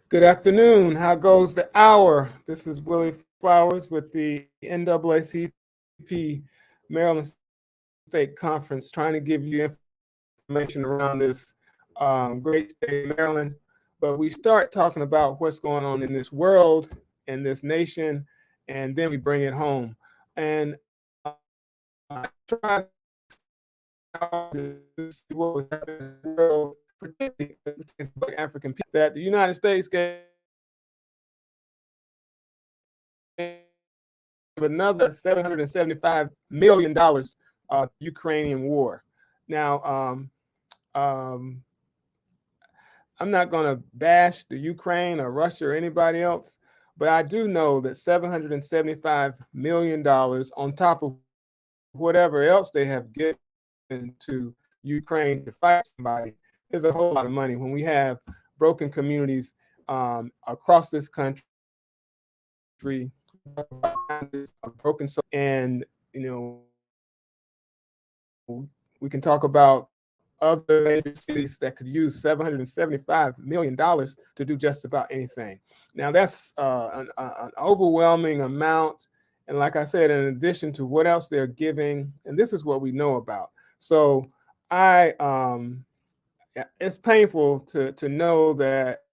Good afternoon. How goes the hour? This is Willie Flowers with the NAACP Maryland State Conference, trying to give you information around this great state of Maryland. But we start talking about what's going on in this world, in this nation, and then we bring it home. And I tried to see what was happening in the world, particularly Black African people, that the United States gave another $775 million Ukrainian war. Now, um, I'm not going to bash the Ukraine or Russia or anybody else, but I do know that $775 million on top of whatever else they have given to Ukraine to fight somebody is a whole lot of money when we have broken communities across this country, a broken social fabric, and we can talk about other major cities that could use $775 million to do just about anything. Now, that's an overwhelming amount. And like I said, in addition to what else they're giving, and this is what we know about. So I, it's painful to know that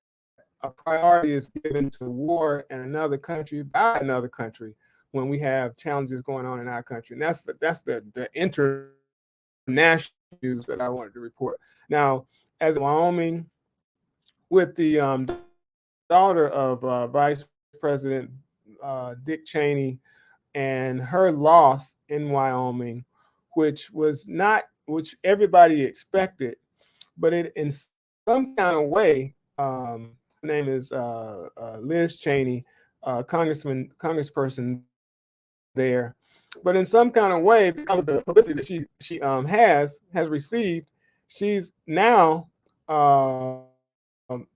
a priority is given to war in another country by another country when we have challenges going on in our country. And that's the international news that I wanted to report. Now, as a Wyoming, with the daughter of Vice President Dick Cheney and her loss in Wyoming, which everybody expected, but it in some kind of way, her name is Liz Cheney, congressperson there, but in some kind of way, because of the publicity that she has received, she's now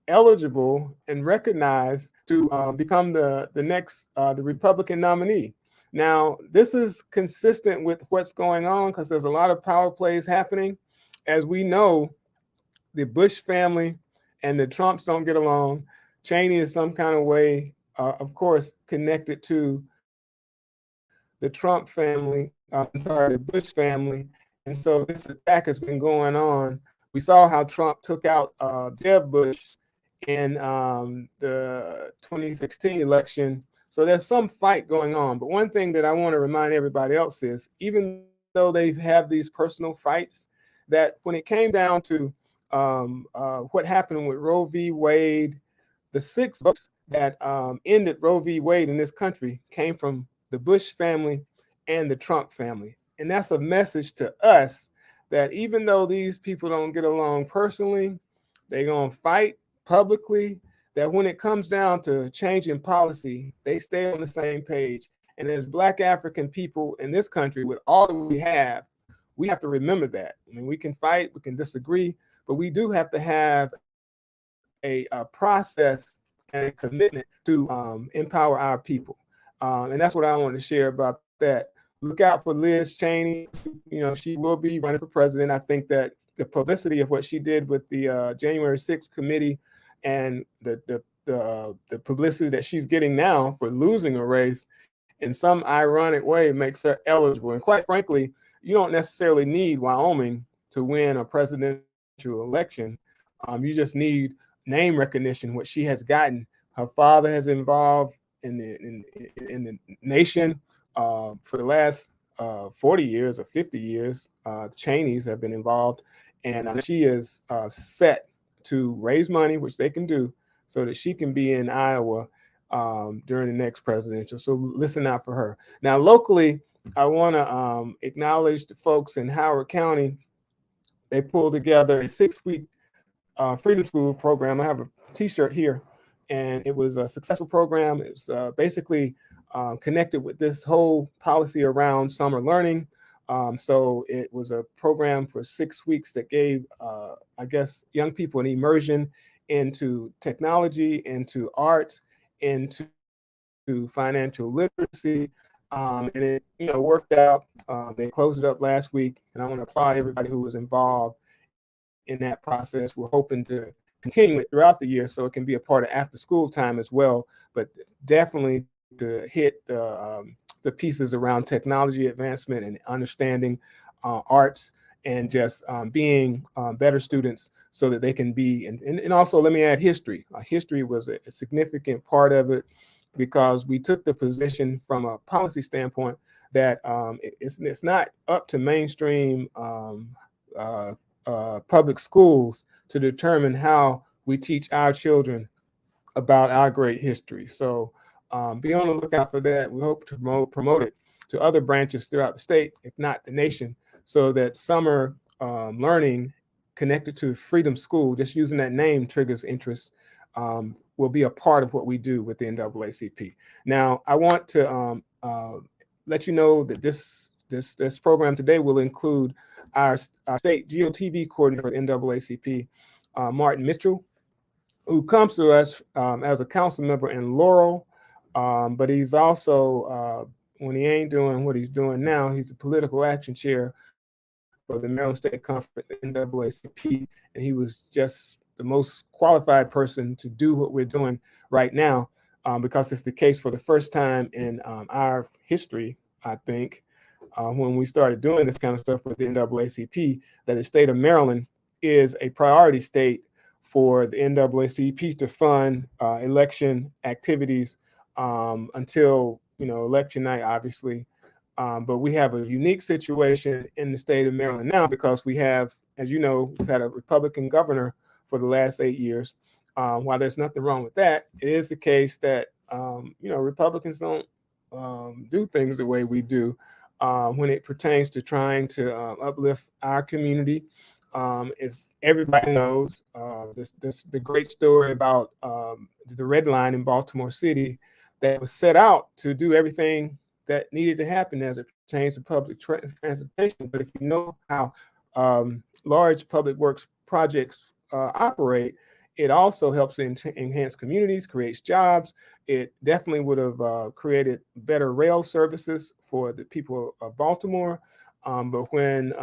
eligible and recognized to become the next the Republican nominee. Now, this is consistent with what's going on because there's a lot of power plays happening. As we know, the Bush family and the Trumps don't get along. Cheney is some kind of way, of course, connected to the Trump family, the Bush family. And so this attack has been going on. We saw how Trump took out Jeb Bush in the 2016 election. So there's some fight going on. But one thing that I want to remind everybody else is, even though they have these personal fights, that when it came down to what happened with Roe v. Wade, the 6 votes that ended Roe v. Wade in this country came from the Bush family and the Trump family. And that's a message to us that even though these people don't get along personally, they're going to fight publicly, that when it comes down to changing policy, they stay on the same page. And as Black African people in this country, with all that we have to remember that. I mean, we can fight, we can disagree, but we do have to have a process and a commitment to empower our people. And that's what I want to share about that. Look out for Liz Cheney. She will be running for president. I think that the publicity of what she did with the January 6th committee and the publicity that she's getting now for losing a race in some ironic way makes her eligible. And quite frankly, you don't necessarily need Wyoming to win a presidential election. You just need name recognition, which she has gotten. Her father has involved in the nation for the last 40 years or 50 years. The Cheneys have been involved, and she is set to raise money, which they can do, so that she can be in Iowa during the next presidential. So listen out for her. Now, locally, I want to acknowledge the folks in Howard County. They pulled together a 6-week Freedom School program. I have a T-shirt here, and it was a successful program. It was basically connected with this whole policy around summer learning. So it was a program for 6 weeks that gave, I guess, young people an immersion into technology, into arts, into financial literacy. And it, worked out. They closed it up last week, and I want to applaud everybody who was involved in that process. We're hoping to continue it throughout the year so it can be a part of after school time as well. But definitely to hit the pieces around technology advancement and understanding arts and just being better students so that they can be, and also let me add history. History was a significant part of it because we took the position from a policy standpoint that it's not up to mainstream uh, public schools to determine how we teach our children about our great history. So be on the lookout for that. We hope to promote it to other branches throughout the state, if not the nation, so that summer learning connected to Freedom School, just using that name triggers interest, will be a part of what we do with the NAACP. Now, I want to let you know that this program today will include our state GOTV coordinator for the NAACP, Martin Mitchell, who comes to us as a council member in Laurel, but he's also, when he ain't doing what he's doing now, he's a political action chair for the Maryland State Conference, NAACP, and he was just the most qualified person to do what we're doing right now, because it's the case for the first time in our history, I think, when we started doing this kind of stuff with the NAACP, that the state of Maryland is a priority state for the NAACP to fund election activities until election night, obviously. But we have a unique situation in the state of Maryland now because we have, as you know, we've had a Republican governor for the last 8 years. While there's nothing wrong with that, it is the case that Republicans don't do things the way we do when it pertains to trying to uplift our community. As everybody knows, the great story about the Red Line in Baltimore City that was set out to do everything that needed to happen as it pertains to public transportation. But if you know how large public works projects operate, it also helps to enhance communities, creates jobs. It definitely would have created better rail services for the people of Baltimore. But when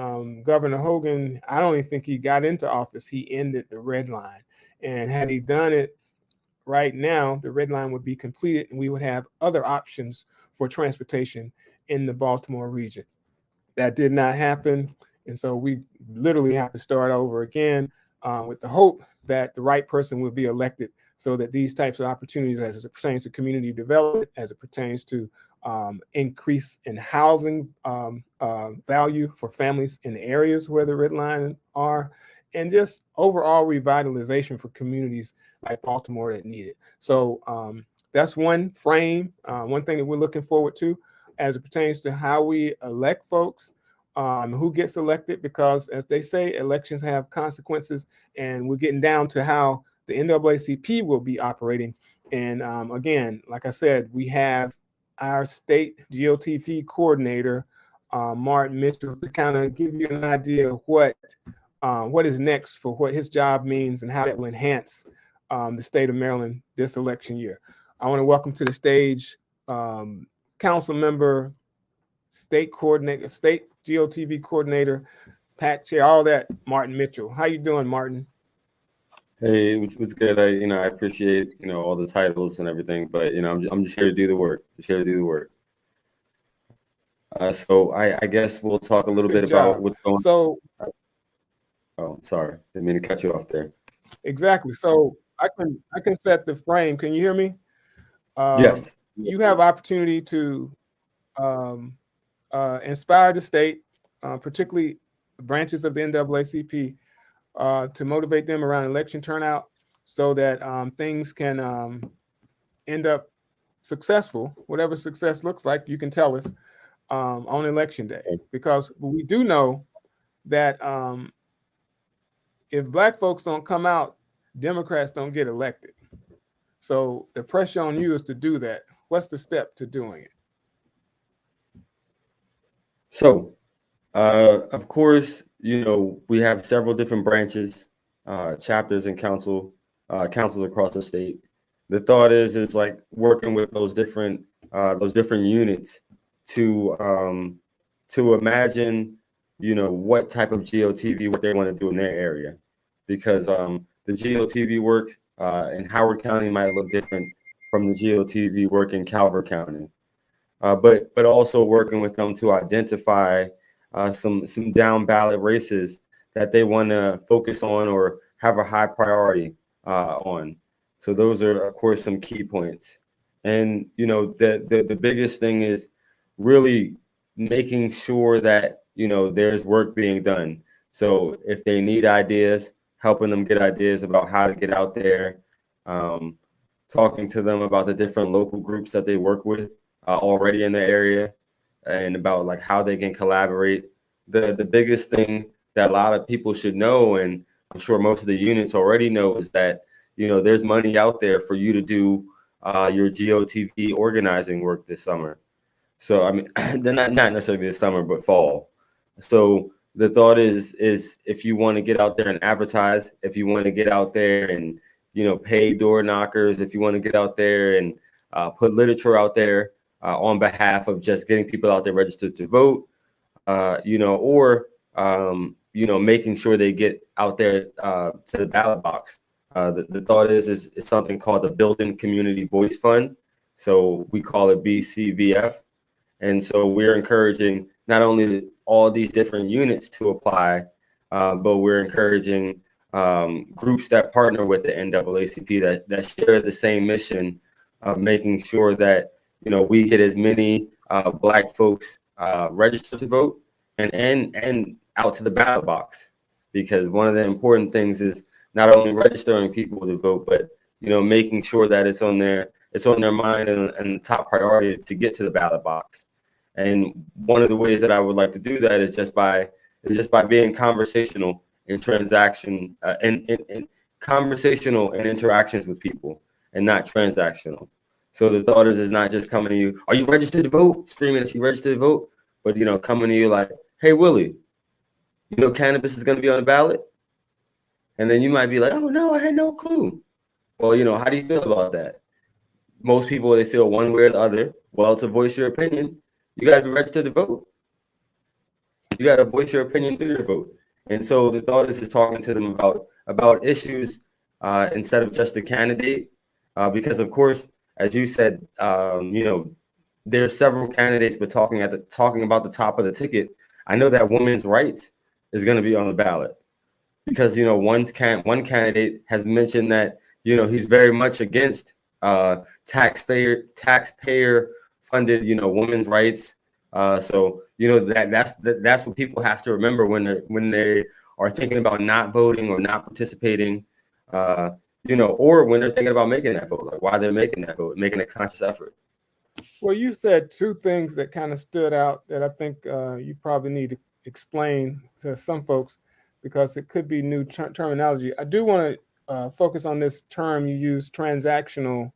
Governor Hogan, I don't even think he got into office, he ended the Red Line. And had he done it right now, the Red Line would be completed and we would have other options for transportation in the Baltimore region. That did not happen. And so we literally have to start over again with the hope that the right person will be elected so that these types of opportunities, as it pertains to community development, as it pertains to increase in housing value for families in the areas where the Red Line are, and just overall revitalization for communities like Baltimore that need it. So that's one frame, one thing that we're looking forward to as it pertains to how we elect folks, who gets elected, because as they say, elections have consequences, and we're getting down to how the NAACP will be operating. And again, like I said, we have our state GOTV coordinator, Martin Mitchell, to kind of give you an idea of what is next for what his job means and how that will enhance the state of Maryland this election year. I want to welcome to the stage council member, state coordinator, state GOTV coordinator, PAC chair, all that, Martin Mitchell. How you doing, Martin? Hey, what's good? I appreciate, all the titles and everything, but, I'm just here to do the work. Just here to do the work. So I guess we'll talk a little bit about what's going on. So, oh, sorry. Didn't mean to cut you off there. Exactly. So I can set the frame. Can you hear me? Yes. You have opportunity to inspire the state, particularly branches of the NAACP, to motivate them around election turnout so that things can end up successful, whatever success looks like. You can tell us on election day, because we do know that if Black folks don't come out, Democrats don't get elected. So the pressure on you is to do that. What's the step to doing it? So, of course, we have several different branches, chapters and councils across the state. The thought is like working with those different units to imagine, what type of GOTV, what they want to do in their area, because the GOTV work in Howard County might look different from the GOTV work in Calvert County. But also working with them to identify some down ballot races that they want to focus on or have a high priority on. So those are, of course, some key points. And the biggest thing is really making sure that there's work being done. So if they need ideas, helping them get ideas about how to get out there, um, talking to them about the different local groups that they work with already in the area, and about like how they can collaborate. The biggest thing that a lot of people should know, and I'm sure most of the units already know, is that there's money out there for you to do your GOTV organizing work this summer. So I mean, they're not necessarily this summer, but fall. So the thought is if you want to get out there and advertise, if you want to get out there and pay door knockers, if you want to get out there and put literature out there on behalf of just getting people out there registered to vote, or making sure they get out there to the ballot box. The thought is something called the Building Community Voice Fund. So we call it BCVF. And so we're encouraging not only all these different units to apply, but we're encouraging groups that partner with the NAACP that share the same mission of making sure that we get as many Black folks registered to vote and out to the ballot box. Because one of the important things is not only registering people to vote, but making sure that it's on their mind and top priority to get to the ballot box. And one of the ways that I would like to do that is just by being conversational in transaction and conversational in interactions with people, and not transactional. So the thought is not just coming to you, are you registered to vote? Screaming that you registered to vote, but coming to you like, hey Willie, cannabis is going to be on the ballot, and then you might be like, oh no, I had no clue. Well, how do you feel about that? Most people, they feel one way or the other. Well, to voice your opinion, you got to be registered to vote. You got to voice your opinion through your vote. And so the thought is talking to them about issues instead of just the candidate, because of course, as you said, there's several candidates, but talking about the top of the ticket. I know that women's rights is going to be on the ballot because one candidate has mentioned that he's very much against taxpayer funded women's rights. So that's what people have to remember when they are thinking about not voting or not participating, or when they're thinking about making that vote, like why they're making that vote, making a conscious effort. Well, you said two things that kind of stood out that I think you probably need to explain to some folks because it could be new terminology. I do want to focus on this term you use, transactional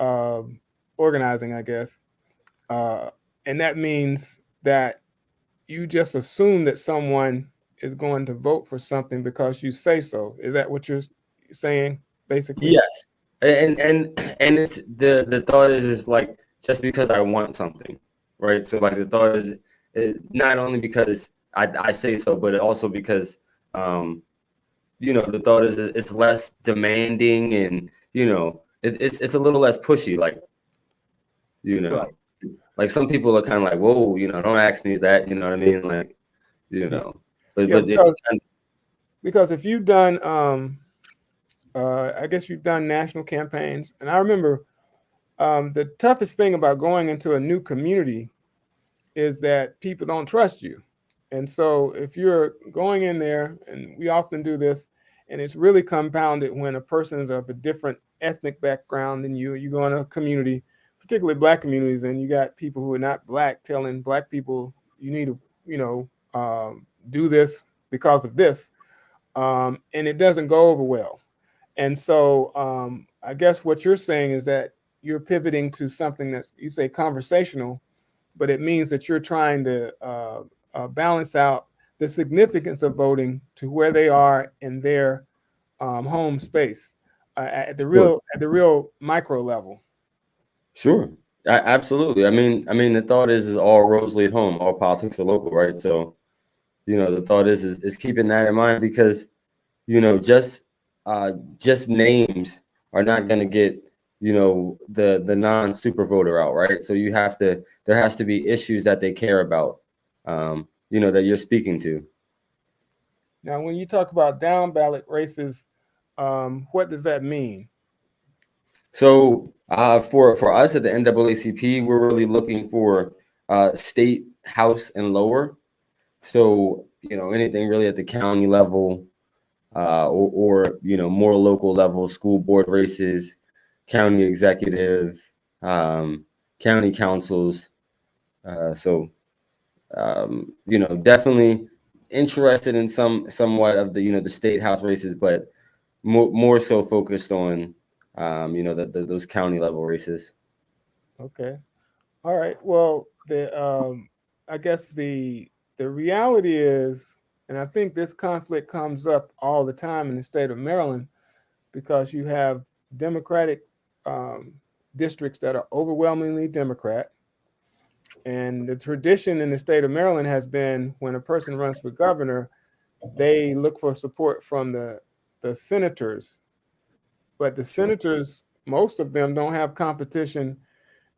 uh, organizing, I guess. Uh, and that means that you just assume that someone is going to vote for something because you say so. Is that what you're saying, basically? Yes, and it's the thought is like just because I want something, right? So like the thought is not only because I say so, but also because the thought is it's less demanding and it's a little less pushy, like Right. like some people are kind of like, whoa, don't ask me that, you know what I mean, like Yeah. but Yeah, but if you because if you've done, I guess you've done national campaigns, and I remember the toughest thing about going into a new community is that people don't trust you. And so if you're going in there, and we often do this, and it's really compounded when a person is of a different ethnic background than you go in a community, particularly black communities, and you got people who are not black telling black people you need to, do this because of this, and it doesn't go over well. And so I guess what you're saying is that you're pivoting to something that's, you say, conversational, but it means that you're trying to balance out the significance of voting to where they are in their home space at the sure, real micro level. sure. Absolutely. I mean, the thought is all roads lead home, all politics are local, right? So, the thought is keeping that in mind because, just just names are not going to get, the non super voter out, right? So there has to be issues that they care about, that you're speaking to. Now, when you talk about down ballot races, what does that mean? So for us at the NAACP, we're really looking for state, house, and lower. So anything really at the county level, or more local level, school board races, county executive, county councils. So definitely interested in somewhat of the the state house races, but more so focused on those county level races. Okay. All right. Well, I guess the reality is, and I think this conflict comes up all the time in the state of Maryland because you have Democratic um, districts that are overwhelmingly Democrat, and the tradition in the state of Maryland has been when a person runs for governor, they look for support from the senators, but the Sure. senators, most of them don't have competition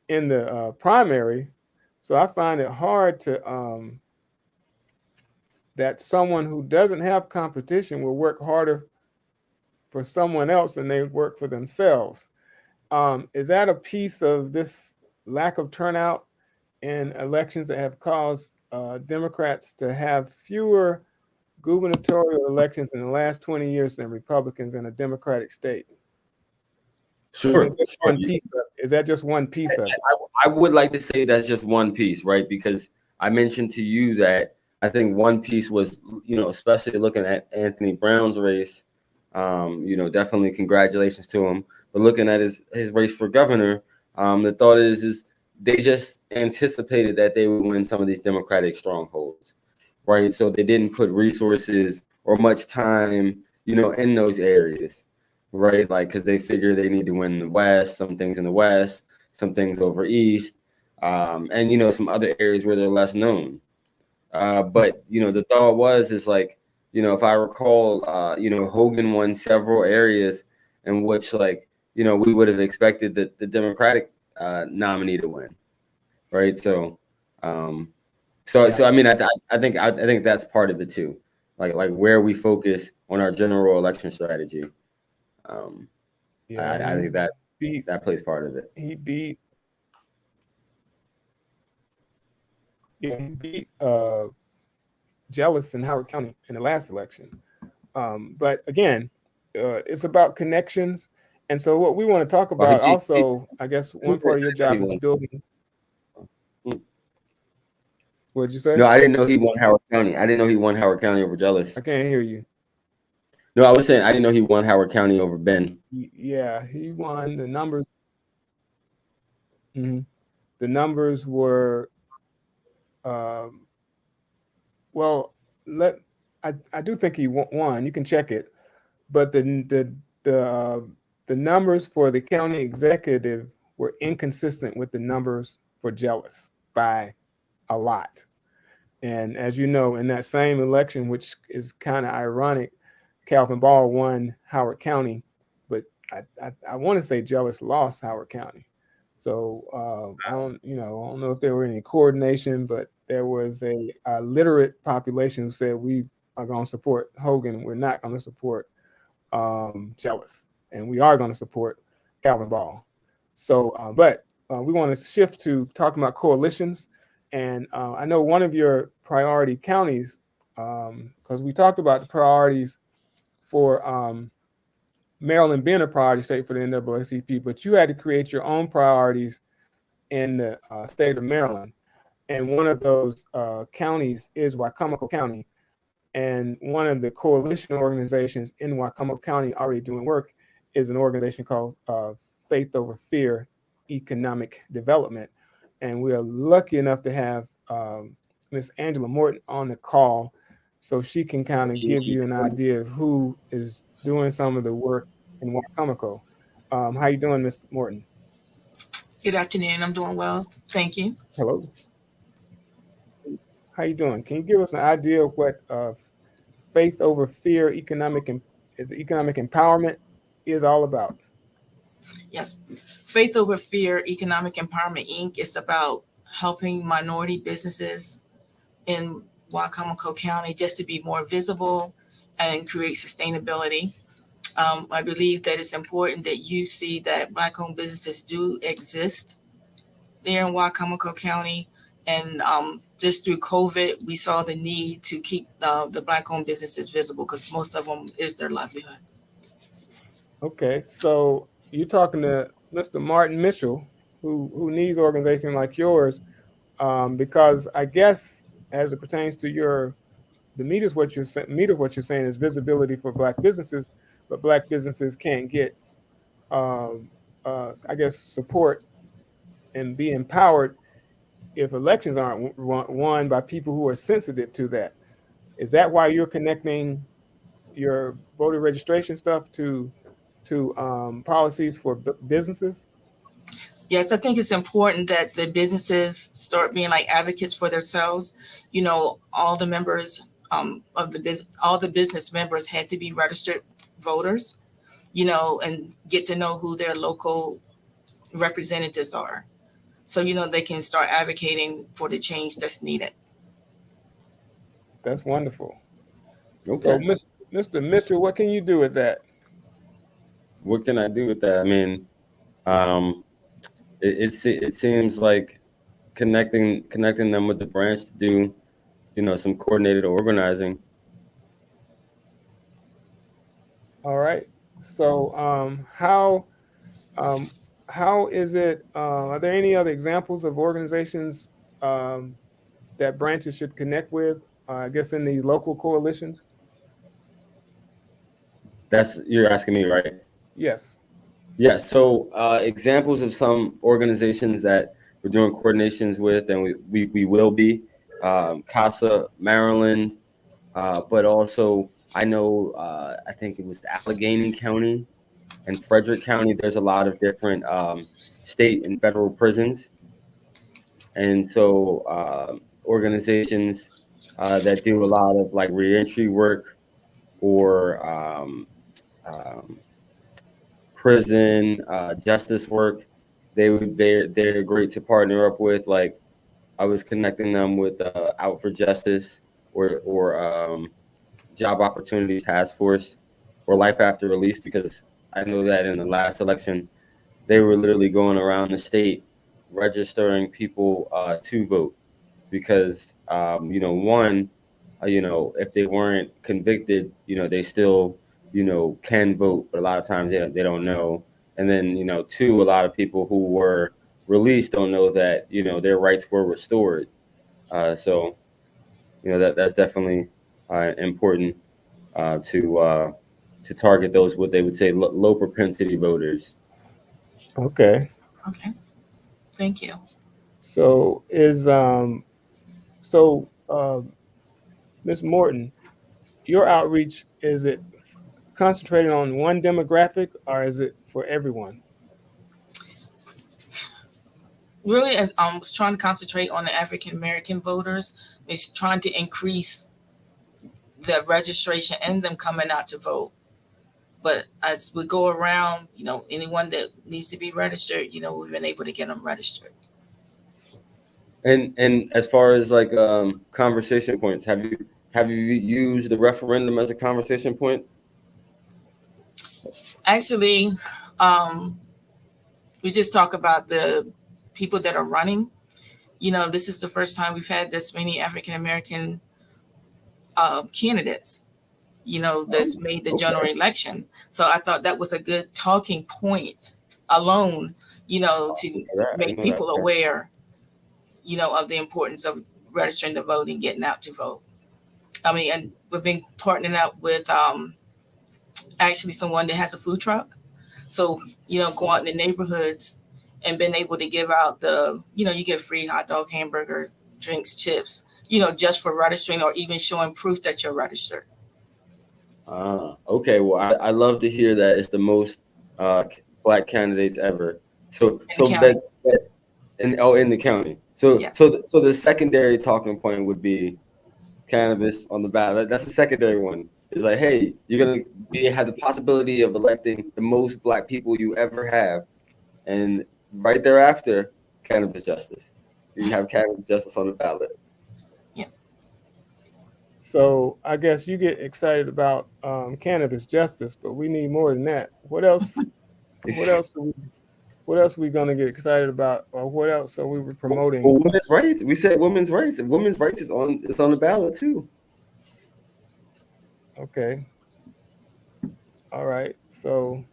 in the primary. So I find it hard to that someone who doesn't have competition will work harder for someone else than they work for themselves. Is that a piece of this lack of turnout in elections that have caused Democrats to have fewer gubernatorial elections in the last 20 years than Republicans in a Democratic state? Or is it Sure, just sure. one piece of it? Is that just one piece of it? I would like to say that's just one piece, right? Because I mentioned to you that I think one piece was, especially looking at Anthony Brown's race, definitely congratulations to him. But looking at his race for governor, the thought is they just anticipated that they would win some of these Democratic strongholds, right? So they didn't put resources or much time, in those areas, right? Like, because they figure they need to win the West, some things in the West, some things over East, and some other areas where they're less known. But the thought is like, if I recall, Hogan won several areas in which, like, we would have expected the Democratic nominee to win, right? So, Yeah, I mean, I think that's part of it too, like where we focus on our general election strategy. Um, yeah. I think Beat that plays part of it. he beat he beat Jealous in Howard County in the last election. But again, it's about connections. And so, what we want to talk Well, about also, I guess, one part of your he job is won. building. Mm. What did you say? No, I didn't know he won Howard County. I didn't know he won Howard County over Jealous. I can't hear you. No, I was saying I didn't know he won Howard County over Ben. Yeah, he won. The numbers. Mhm. The numbers were um, well. Let I do think he won. You can check it, but the uh, the numbers for the county executive were inconsistent with the numbers for Jealous by a lot. And as you know, in that same election, which is kind of ironic, Calvin Ball won Howard County, but I want to say Jealous lost Howard County. So I don't know if there were any coordination, but there was a literate population who said we are going to support Hogan. We're not going to support Jealous, and we are going to support Calvin Ball. So, but we want to shift to talking about coalitions, and I know one of your priority counties, because we talked about the priorities for Maryland being a priority state for the NAACP, but you had to create your own priorities in the state of Maryland, and one of those counties is Wicomico County. And one of the coalition organizations in Wicomico County already doing work is an organization called Faith Over Fear Economic Development. And we are lucky enough to have Miss Angela Morton on the call so she can kind of give you an idea of who is doing some of the work in Wicomico. How you doing, Miss Morton? Good afternoon. I'm doing well. Thank you. Hello. How you doing? Can you give us an idea of what Faith Over Fear Economic is economic empowerment is all about. Yes. Faith Over Fear Economic Empowerment Inc. is about helping minority businesses in Wacomico County just to be more visible and create sustainability. I believe that it's important that you see that Black-owned businesses do exist there in Wacomico County. And just through COVID, we saw the need to keep the Black-owned businesses visible because most of them is their livelihood. Okay, so you're talking to Mr. Martin Mitchell, who needs organization like yours, because I guess as it pertains to the meat of what you're saying is visibility for Black businesses, but Black businesses can't get, I guess, support and be empowered if elections aren't won by people who are sensitive to that. Is that why you're connecting your voter registration stuff to policies for businesses? Yes, I think it's important that the businesses start being like advocates for themselves. You know, all the members all the business members had to be registered voters, you know, and get to know who their local representatives are. So, you know, they can start advocating for the change that's needed. That's wonderful. Okay. So, Mr. Mitchell, what can you do with that? What can I do with that? I mean, um, it seems like connecting them with the branch to do, some coordinated organizing. All right. So, um, how is it? Are there any other examples of organizations that branches should connect with? I guess in these local coalitions. You're asking me, right? Yes. Yeah. So examples of some organizations that we're doing coordinations with, and we will be CASA Maryland, but also I know I think it was Allegheny County and Frederick County. There's a lot of different state and federal prisons, and so organizations that do a lot of like reentry work or um, prison justice work. They're great to partner up with. Like I was connecting them with Out for Justice or Job Opportunities Task Force or Life After Release, because I know that in the last election they were literally going around the state registering people to vote because one, if they weren't convicted, they still can vote, but a lot of times they don't know. And then two, a lot of people who were released don't know that their rights were restored. So that's definitely important to target those, what they would say, low propensity voters. Okay. Okay. Thank you. So so Ms. Morton, your outreach, is it concentrated on one demographic or is it for everyone? Really, I was trying to concentrate on the African American voters. It's trying to increase the registration and them coming out to vote. But as we go around, you know, anyone that needs to be registered, you know, we've been able to get them registered. And as far as like conversation points, have you used the referendum as a conversation point? Actually, we just talk about the people that are running. You know, this is the first time we've had this many African American candidates, you know, that's made the general election. So I thought that was a good talking point alone, you know, to make people aware, you know, of the importance of registering to vote and getting out to vote. I mean, and we've been partnering up with actually someone that has a food truck. So, you know, go out in the neighborhoods and been able to give out you know, you get free hot dog, hamburger, drinks, chips, you know, just for registering or even showing proof that you're registered. Okay. Well, I love to hear that it's the most Black candidates ever. So that in the county. So Yeah. so the secondary talking point would be cannabis on the ballot. That's the secondary one. It's like, hey, you're gonna have the possibility of electing the most black people you ever have, and right thereafter, cannabis justice. You have cannabis justice on the ballot. Yeah. So I guess you get excited about cannabis justice, but we need more than that. What else? What else? What else are we gonna get excited about, or what else are we promoting? Well, women's rights. We said women's rights, and women's rights is on the ballot too. Okay. All right. So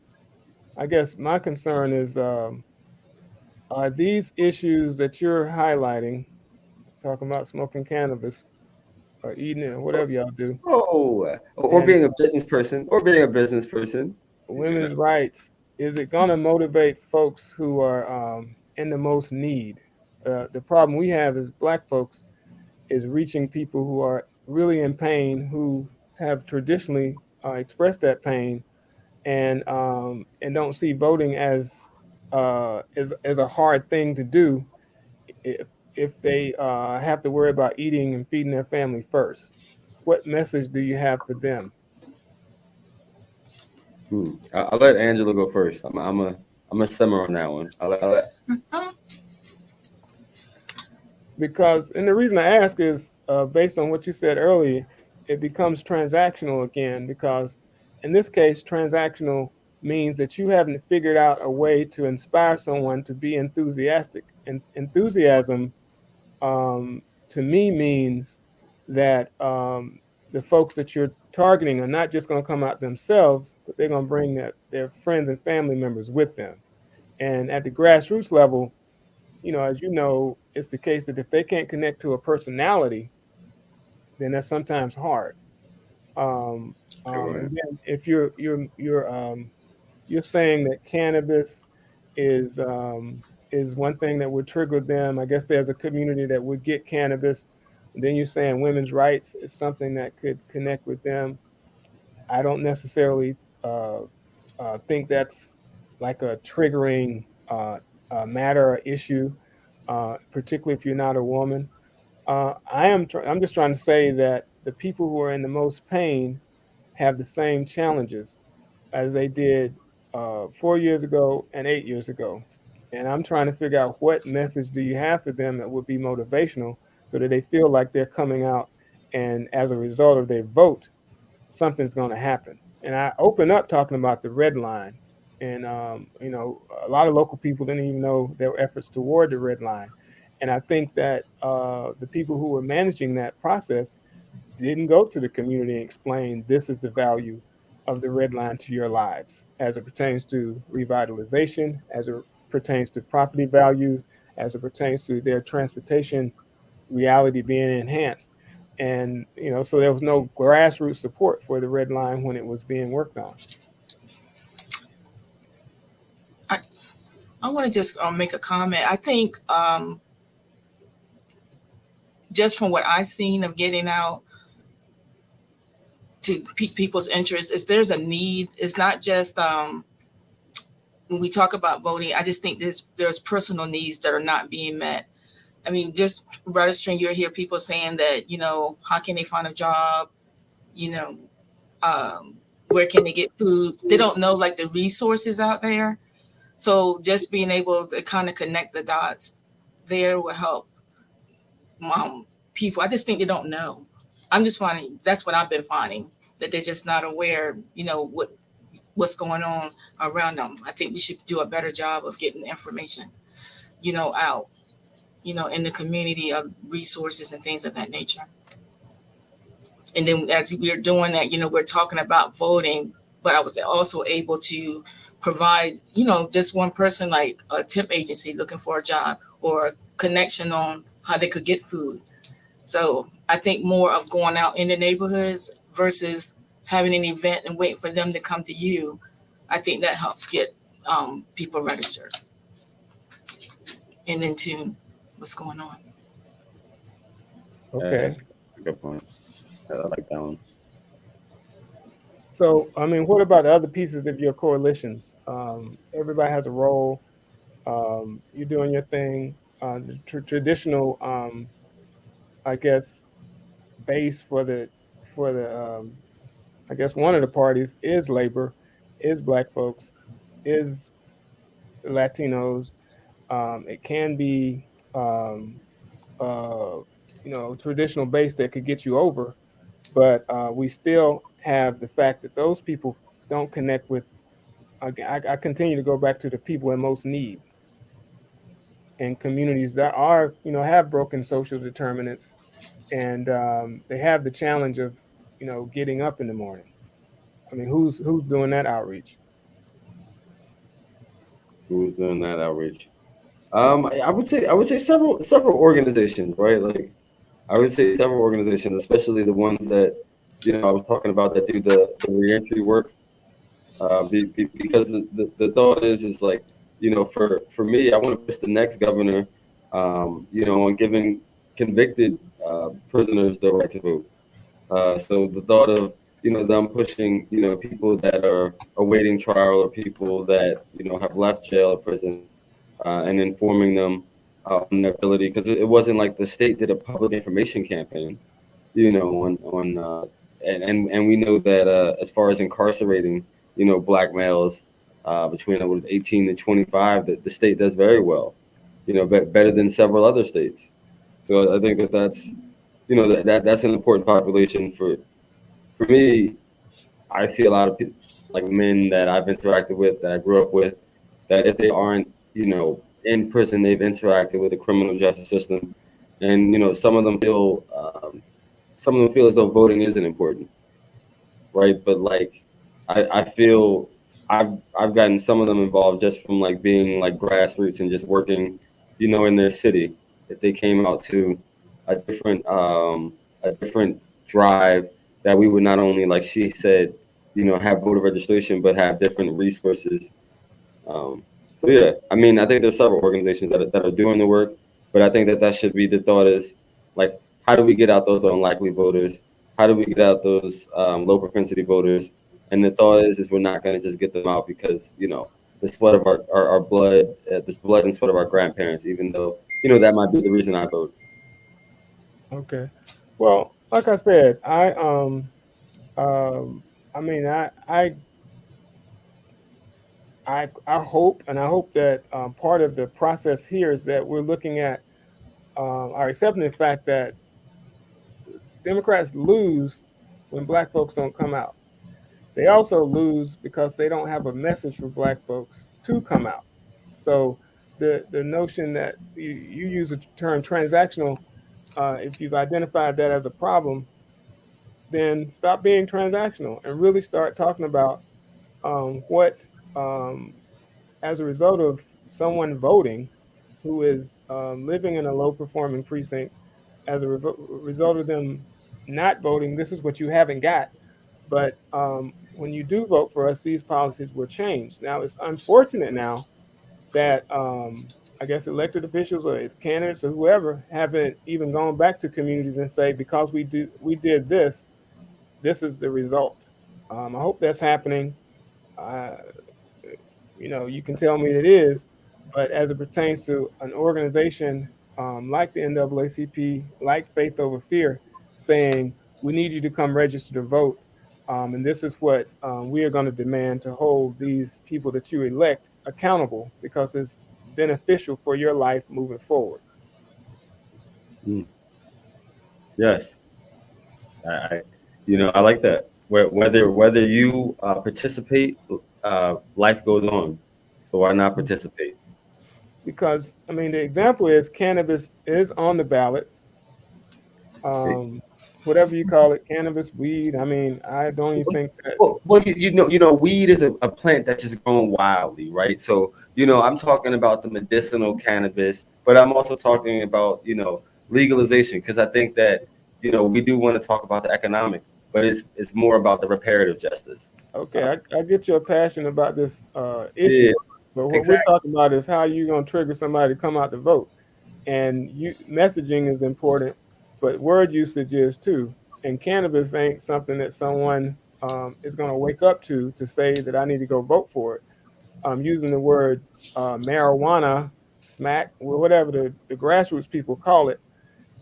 I guess my concern is, are these issues that you're highlighting, talking about smoking cannabis or eating it or whatever y'all do, Oh, or and being a business person, women's rights, is it going to motivate folks who are in the most need? The problem we have as black folks is reaching people who are really in pain, who have traditionally expressed that pain, and don't see voting as a hard thing to do if they have to worry about eating and feeding their family first. What message do you have for them? I'll let Angela go first. I'm a simmer on that one. I'll let... Because, and the reason I ask is based on what you said earlier, it becomes transactional again. Because in this case, transactional means that you haven't figured out a way to inspire someone to be enthusiastic. And enthusiasm, to me, means that the folks that you're targeting are not just going to come out themselves, but they're going to bring their friends and family members with them. And at the grassroots level, as you know, it's the case that if they can't connect to a personality, then that's sometimes hard. And then if you're saying that cannabis is one thing that would trigger them, I guess there's a community that would get cannabis. And then you're saying women's rights is something that could connect with them. I don't necessarily uh, think that's like a triggering matter or issue, particularly if you're not a woman. I'm just trying to say that the people who are in the most pain have the same challenges as they did 4 years ago and 8 years ago. And I'm trying to figure out what message do you have for them that would be motivational so that they feel like they're coming out, and as a result of their vote, something's going to happen. And I open up talking about the red line. And, a lot of local people didn't even know there were efforts toward the red line. And I think that the people who were managing that process didn't go to the community and explain this is the value of the red line to your lives as it pertains to revitalization, as it pertains to property values, as it pertains to their transportation reality being enhanced. And, so there was no grassroots support for the red line when it was being worked on. I want to just make a comment. I think just from what I've seen of getting out to pique people's interest, is there's a need. It's not just when we talk about voting. I just think there's personal needs that are not being met. I mean, just registering, you hear people saying that, how can they find a job? Where can they get food? They don't know like the resources out there. So just being able to kind of connect the dots there will help people. I just think they don't know. I'm just finding that's what I've been finding, that they're just not aware, what's going on around them. I think we should do a better job of getting information, out, in the community of resources and things of that nature. And then as we're doing that, we're talking about voting, but I was also able to provide, just one person like a temp agency looking for a job or a connection on how they could get food. So I think more of going out in the neighborhoods versus having an event and waiting for them to come to you. I think that helps get people registered and in tune what's going on. Okay. That's a good point. I like that one. So, I mean, what about the other pieces of your coalitions? Everybody has a role. You're doing your thing. The traditional, I guess, base for the I guess one of the parties is labor, is black folks, is Latinos. It can be, um, uh, traditional base that could get you over, but we still have the fact that those people don't connect with. I continue to go back to the people in most need and communities that are, have broken social determinants, and they have the challenge of, getting up in the morning. I mean, who's doing that outreach? Who's doing that outreach? I would say several organizations, right? Like I would say several organizations, especially the ones that I was talking about that do the reentry work. Because the thought is like for me, I want to push the next governor, on giving convicted prisoners the right to vote. So the thought of them pushing people that are awaiting trial or people that have left jail or prison, and informing them on their ability, because it wasn't like the state did a public information campaign, on and we know that as far as incarcerating black males between what was 18 to 25, that the state does very well, better than several other states. So I think that's that's an important population for me. I see a lot of people, like men that I've interacted with, that I grew up with, that if they aren't, in prison, they've interacted with the criminal justice system, and some of them feel as though voting isn't important, right? But like, I feel I've gotten some of them involved just from like being like grassroots and just working, in their city. If they came out to a different um a different drive, that we would not only, like she said, have voter registration, but have different resources. So yeah, I mean, I think there's several organizations that are doing the work, but I think that should be the thought is like, how do we get out those unlikely voters? How do we get out those low propensity voters? And the thought is we're not going to just get them out because the sweat of our blood, this blood and sweat of our grandparents, even though that might be the reason I vote. Okay. Well, like I said, um, I mean, I hope, and I hope that part of the process here is that we're looking at, are accepting the fact that Democrats lose when black folks don't come out. They also lose because they don't have a message for black folks to come out. So the notion that you use the term transactional, if you've identified that as a problem, then stop being transactional and really start talking about what, um, as a result of someone voting who is living in a low performing precinct, as a result of them not voting, this is what you haven't got. But when you do vote for us, these policies will change. Now, it's unfortunate now that I guess elected officials or candidates or whoever haven't even gone back to communities and say, because we did this, this is the result. I hope that's happening. Uh, you can tell me it is, but as it pertains to an organization like the NAACP, like Faith Over Fear, saying we need you to come register to vote, and this is what we are going to demand to hold these people that you elect accountable because it's beneficial for your life moving forward. Mm, yes, I like that. Whether you participate, life goes on. So why not participate? Because I mean, the example is cannabis is on the ballot. Um, Whatever you call it, cannabis, weed. I mean, I don't even think that. Well, weed is a plant that's just growing wildly, right? So, I'm talking about the medicinal cannabis, but I'm also talking about, legalization, because I think that, we do want to talk about the economic, but it's more about the reparative justice. Okay, I get your passion about this issue, Yeah, but what we're exactly. talking about is how you're going to trigger somebody to come out to vote. And messaging is important, but word usage is too. And cannabis ain't something that someone is going to wake up to say that I need to go vote for it. Using the word marijuana, smack, whatever the grassroots people call it,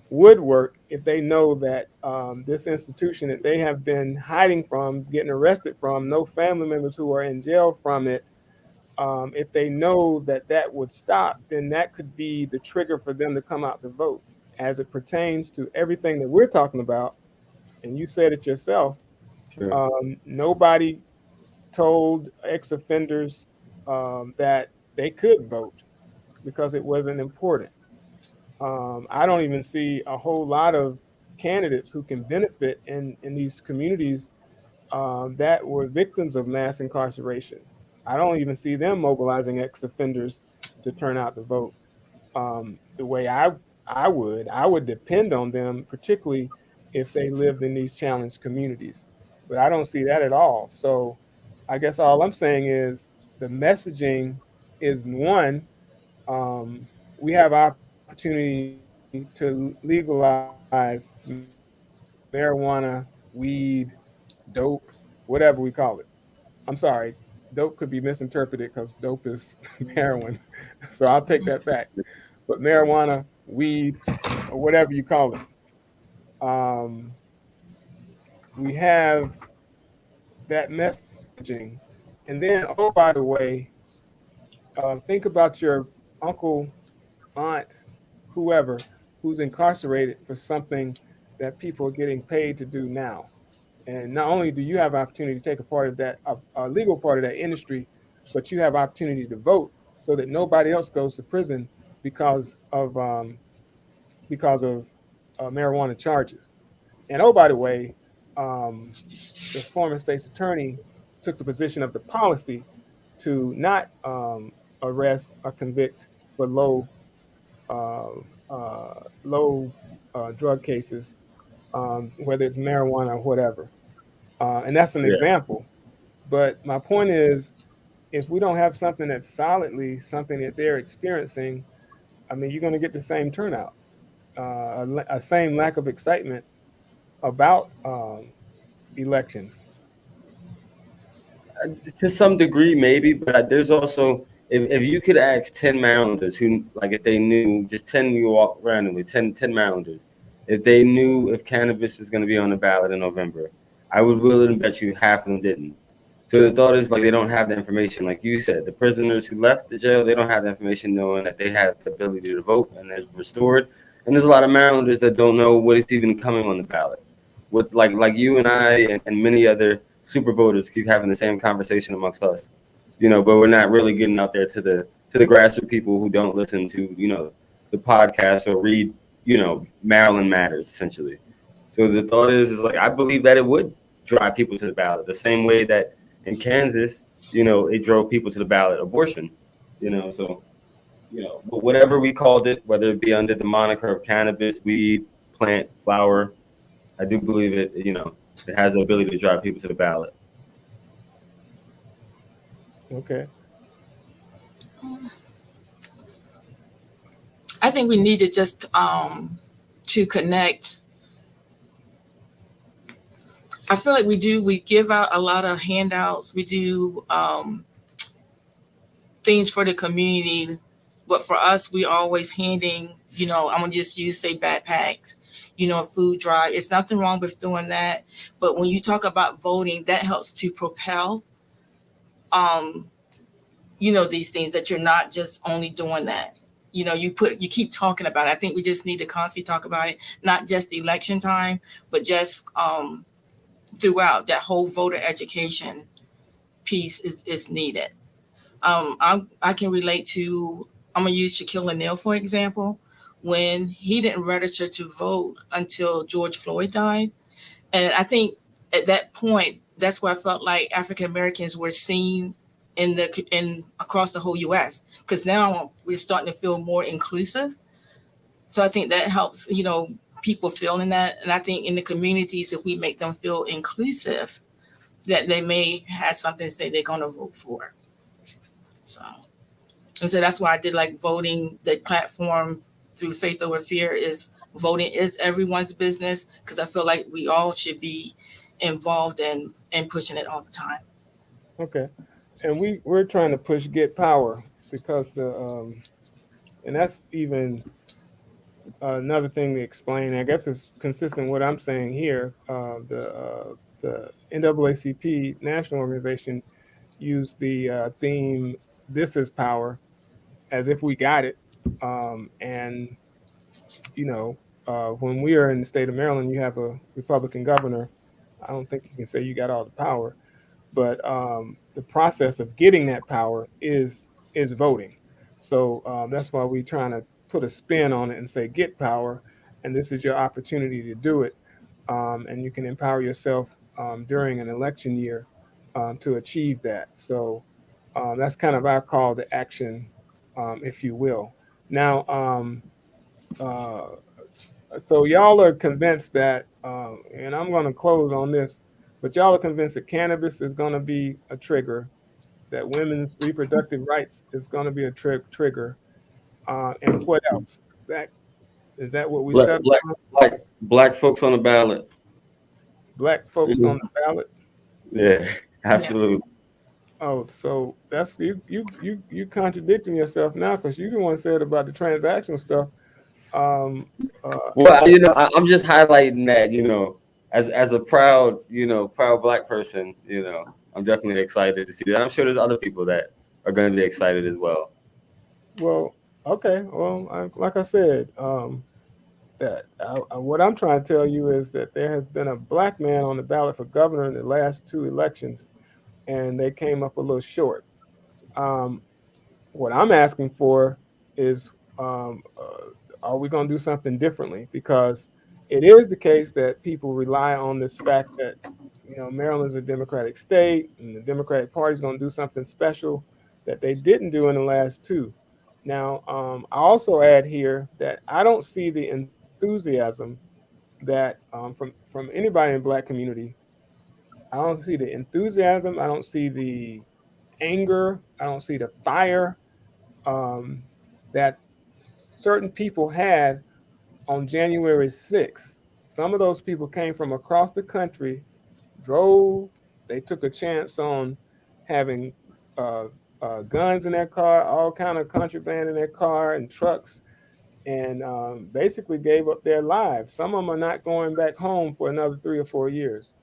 would work if they know that this institution that they have been hiding from, getting arrested from, no family members who are in jail from it, if they know that that would stop, then that could be the trigger for them to come out to vote. As it pertains to everything that we're talking about, and you said it yourself, Sure. nobody told ex-offenders that they could vote because it wasn't important. I don't even see a whole lot of candidates who can benefit in these communities that were victims of mass incarceration. I don't even see them mobilizing ex-offenders to turn out to vote the way I would depend on them, particularly if they lived in these challenged communities. But I don't see that at all. So I guess all I'm saying is the messaging is one. We have opportunity to legalize marijuana, weed, dope, whatever we call it. I'm sorry, dope could be misinterpreted because dope is heroin. So I'll take that back. But marijuana, weed, or whatever you call it. Um, we have that messaging. And then, oh, by the way, think about your uncle, aunt, whoever who's incarcerated for something that people are getting paid to do now. And not only do you have opportunity to take a part of that, a legal part of that industry, but you have opportunity to vote so that nobody else goes to prison because of marijuana charges. And oh, by the way, um, the former state's attorney took the position of the policy to not arrest or convict for uh, low drug cases, whether it's marijuana or whatever. And that's an Yeah. example. But my point is, if we don't have something that's solidly something that they're experiencing, I mean, you're going to get the same turnout, a same lack of excitement about elections. To some degree, maybe, but there's also if you could ask 10 Marylanders who, like, if they knew, just 10, you walk randomly, 10 Marylanders, if they knew if cannabis was going to be on the ballot in November, I would willing to bet you half of them didn't. So the thought is, like, they don't have the information. Like you said, the prisoners who left the jail, they don't have the information knowing that they have the ability to vote and they're restored. And there's a lot of Marylanders that don't know what is even coming on the ballot. With like you and I and many other super voters keep having the same conversation amongst us, but we're not really getting out there to the grassroots people who don't listen to the podcast or read Maryland Matters essentially. So the thought is like I believe that it would drive people to the ballot the same way that in Kansas, it drove people to the ballot abortion, so whatever we called it, whether it be under the moniker of cannabis, weed, plant, flower, I do believe it has the ability to drive people to the ballot. Okay. I think we need to just to connect. I feel like we give out a lot of handouts. We do things for the community, but for us, we always handing, I'm gonna just use say backpacks, a food drive. It's nothing wrong with doing that, but when you talk about voting, that helps to propel, um, these things that you're not just only doing that. You keep talking about it. I think we just need to constantly talk about it, not just election time, but just throughout that whole voter education piece is needed. I can relate to, I'm going to use Shaquille O'Neal, for example, when he didn't register to vote until George Floyd died. And I think at that point, that's where I felt like African Americans were seen in across the whole U.S. Because now we're starting to feel more inclusive. So I think that helps, people feeling that. And I think in the communities, if we make them feel inclusive, that they may have something to say they're going to vote for. So. And so that's why I did like voting. The platform through Faith Over Fear is voting is everyone's business, because I feel like we all should be involved in pushing it all the time. Okay. And we're trying to push get power because and that's even another thing to explain. I guess it's consistent with what I'm saying here. The NAACP national organization used the theme "This is power" as if we got it. And you know, when we are in the state of Maryland, you have a Republican governor. I don't think you can say you got all the power, but the process of getting that power is voting. So that's why we're trying to put a spin on it and say get power, and this is your opportunity to do it, and you can empower yourself during an election year to achieve that. So that's kind of our call to action, if you will. Now, uh, so y'all are convinced that, and I'm going to close on this, but y'all are convinced that cannabis is going to be a trigger, that women's reproductive rights is going to be a trigger, and what else? Is that what we Black, settled black, on? black folks on the ballot. Black folks on Mhm. the ballot. Yeah, Yeah. absolutely. Oh, so that's you contradicting yourself now because you the one said about the transactional stuff. Um, Well, I'm just highlighting that, as a proud, proud black person, I'm definitely excited to see that. I'm sure there's other people that are going to be excited as well. well, okay. Well, like I said, that what I'm trying to tell you is that there has been a black man on the ballot for governor in the last two elections, and they came up a little short. Um, what I'm asking for is, are we going to do something differently? Because it is the case that people rely on this fact that Maryland's a Democratic state, and the Democratic Party is going to do something special that they didn't do in the last two. Now, I also add here that I don't see the enthusiasm that from anybody in the black community. I don't see the enthusiasm. I don't see the anger. I don't see the fire um, that certain people had on January 6th. Some of those people came from across the country, drove. They took a chance on having uh, guns in their car, all kind of contraband in their car and trucks, and basically gave up their lives. Some of them are not going back home for another 3 or 4 years.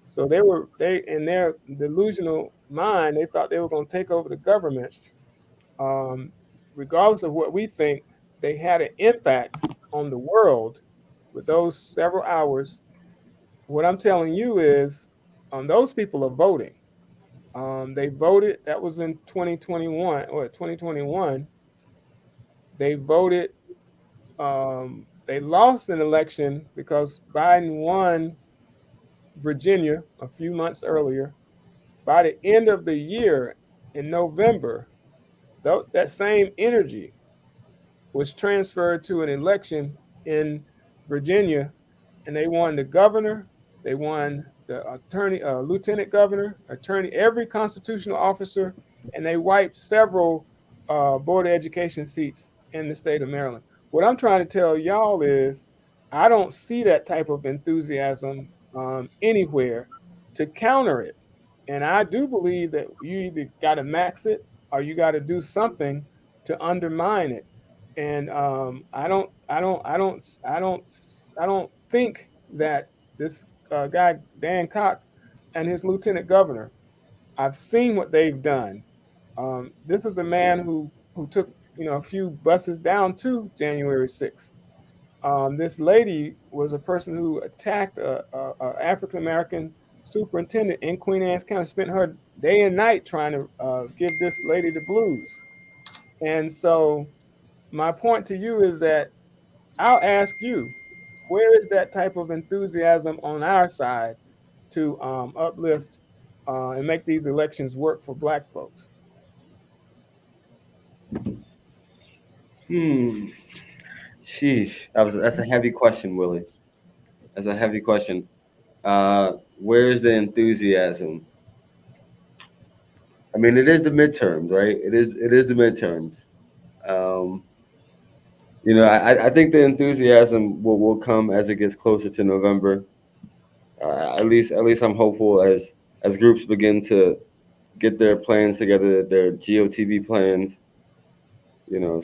So they in their delusional mind, they thought they were going to take over the government. Um, Regardless of what we think, they had an impact on the world with those several hours. What I'm telling you is, those people are voting. They voted. That was in 2021 or 2021. They voted. They lost an election because Biden won Virginia a few months earlier. By the end of the year, in November, that same energy was transferred to an election in Virginia, and they won the governor, they won the attorney, lieutenant governor, attorney, every constitutional officer, and they wiped several board of education seats in the state of Maryland. What I'm trying to tell y'all is, I don't see that type of enthusiasm anywhere to counter it. And I do believe that you either got to max it or you got to do something to undermine it. And I don't think that this guy Dan Cock and his lieutenant governor. I've seen what they've done. This is a man who took a few buses down to January 6th. This lady was a person who attacked a African American superintendent in Queen Anne's County. Spent her day and night trying to give this lady the blues. And so my point to you is that I'll ask you, where is that type of enthusiasm on our side to uplift and make these elections work for Black folks? Hmm. Sheesh. That's a heavy question, Willie. That's a heavy question. Where's the enthusiasm? I mean, it is the midterms, right? It is the midterms. Um, I think the enthusiasm will come as it gets closer to November. At least I'm hopeful as groups begin to get their plans together, their GOTV plans.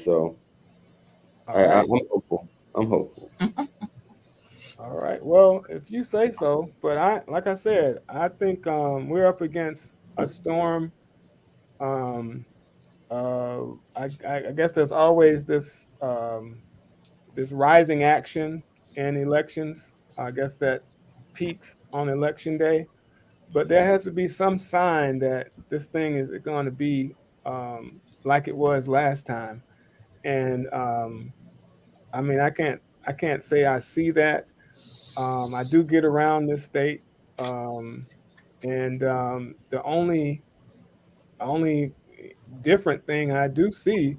So All I'm right. hopeful. I'm hopeful. All right. Well, if you say so, but like I said, I think we're up against a storm. Um, I guess there's always this rising action in elections. I guess that peaks on election day, but there has to be some sign that this thing is going to be like it was last time. And I mean, I can't say I see that. I do get around this state, um, and the only different thing I do see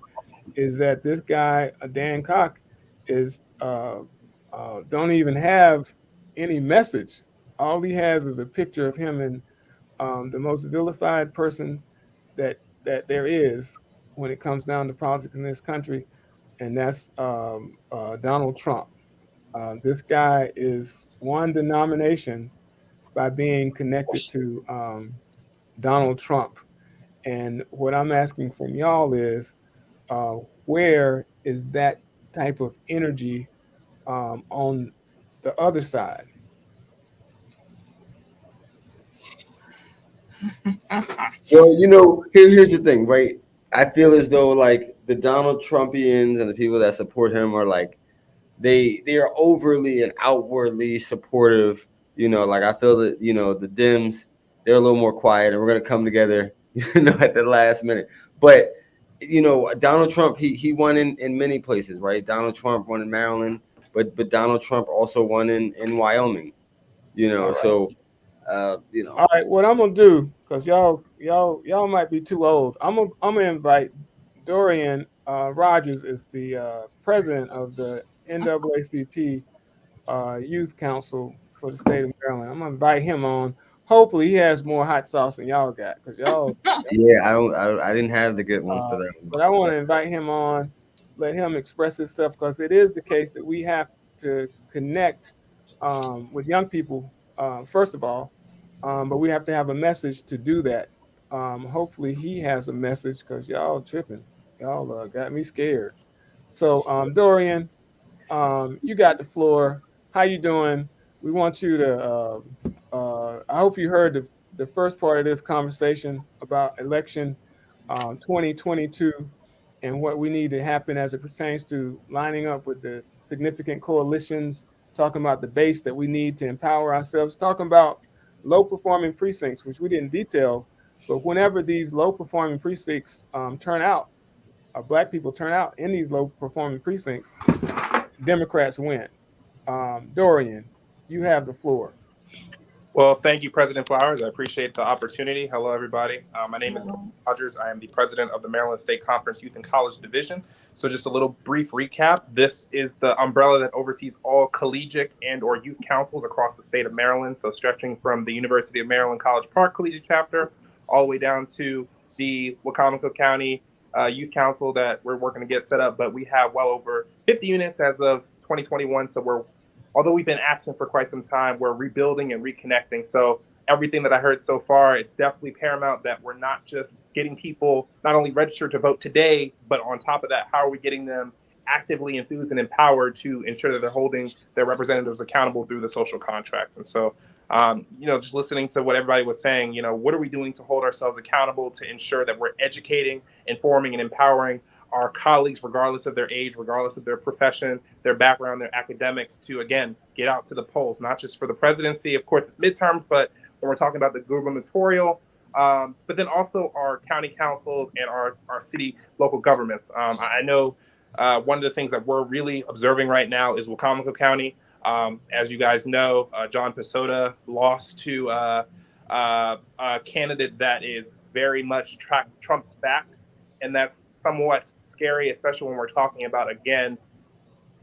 is that this guy Dan Cock is don't even have any message. All he has is a picture of him and the most vilified person that there is when it comes down to politics in this country, and that's Donald Trump. This guy is one denomination by being connected to Donald Trump. And what I'm asking from y'all is, uh, where is that type of energy on the other side? Well, here's the thing, right? I feel as though like the Donald Trumpians and the people that support him are like they are overly and outwardly supportive. Like I feel that the Dems, they're a little more quiet, and we're gonna come together, at the last minute. But Donald Trump, he won in many places, right? Donald Trump won in Maryland, but Donald Trump also won in Wyoming. All right. So All right. What I'm gonna do, cause y'all might be too old. I'm gonna invite Dorian Rogers is the president of the NAACP Youth Council for the state of Maryland. I'm gonna invite him on. Hopefully, he has more hot sauce than y'all got, cause y'all. Yeah, I didn't have the good one for that one. But I want to invite him on, let him express himself, because it is the case that we have to connect with young people, first of all, but we have to have a message to do that. Hopefully, he has a message because y'all tripping. Y'all got me scared. So, Dorian, you got the floor. How you doing? We want you to. I hope you heard the first part of this conversation about election 2022 and what we need to happen as it pertains to lining up with the significant coalitions, talking about the base that we need to empower ourselves, talking about low performing precincts, which we didn't detail, but whenever these low performing precincts turn out, black people turn out in these low performing precincts, Democrats win. Dorian, you have the floor. Well, thank you, President Flowers. I appreciate the opportunity. Hello, everybody. My name is Rogers. I am the president of the Maryland State Conference Youth and College Division. So just a little brief recap. This is the umbrella that oversees all collegiate and or youth councils across the state of Maryland. So stretching from the University of Maryland College Park Collegiate Chapter all the way down to the Wacomico County Youth Council that we're working to get set up. But we have well over 50 units as of 2021. So although we've been absent for quite some time, we're rebuilding and reconnecting. So everything that I heard so far, it's definitely paramount that we're not just getting people not only registered to vote today, but on top of that, how are we getting them actively enthused and empowered to ensure that they're holding their representatives accountable through the social contract. And so, just listening to what everybody was saying, what are we doing to hold ourselves accountable to ensure that we're educating, informing, and empowering our colleagues, regardless of their age, regardless of their profession, their background, their academics, to, again, get out to the polls, not just for the presidency, of course, it's midterms, but when we're talking about the gubernatorial, but then also our county councils and our city local governments. I know one of the things that we're really observing right now is Wacomico County. As you guys know, John Pesota lost to a candidate that is very much Trump back. And that's somewhat scary, especially when we're talking about, again,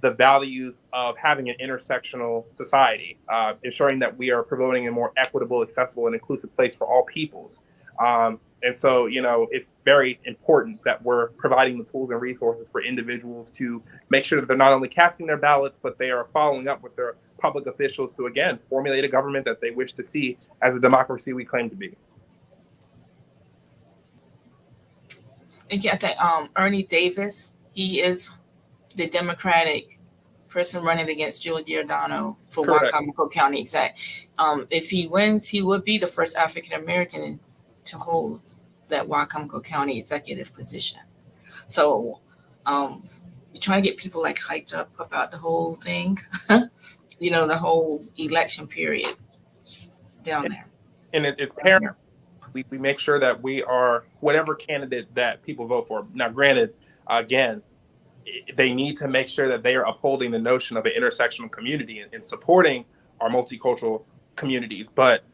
the values of having an intersectional society, ensuring that we are promoting a more equitable, accessible, and inclusive place for all peoples. And so, it's very important that we're providing the tools and resources for individuals to make sure that they're not only casting their ballots, but they are following up with their public officials to, again, formulate a government that they wish to see as a democracy we claim to be. And I think Ernie Davis, he is the Democratic person running against Joe Giordano for Correct. Wicomico County exec. If he wins, he would be the first African American to hold that Wicomico County executive position. So you're trying to get people like hyped up about the whole thing, the whole election period down there. And it's paramount. We make sure that we are whatever candidate that people vote for. Now, granted, again, they need to make sure that they are upholding the notion of an intersectional community and supporting our multicultural communities. But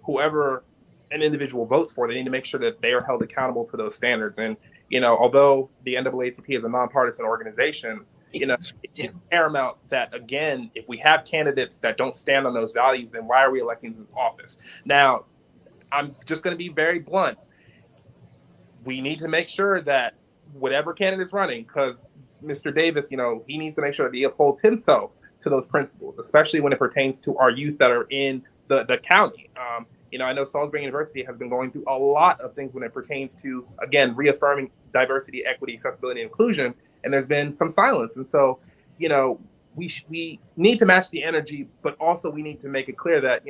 whoever an individual votes for, they need to make sure that they are held accountable to those standards. And, although the NAACP is a nonpartisan organization, it's paramount that, again, if we have candidates that don't stand on those values, then why are we electing them to office? Now, I'm just going to be very blunt. We need to make sure that whatever candidate is running, because Mr. Davis, he needs to make sure that he upholds himself to those principles, especially when it pertains to our youth that are in the county. I know Salisbury University has been going through a lot of things when it pertains to, again, reaffirming diversity, equity, accessibility, and inclusion, and there's been some silence. And so, we need to match the energy, but also we need to make it clear that,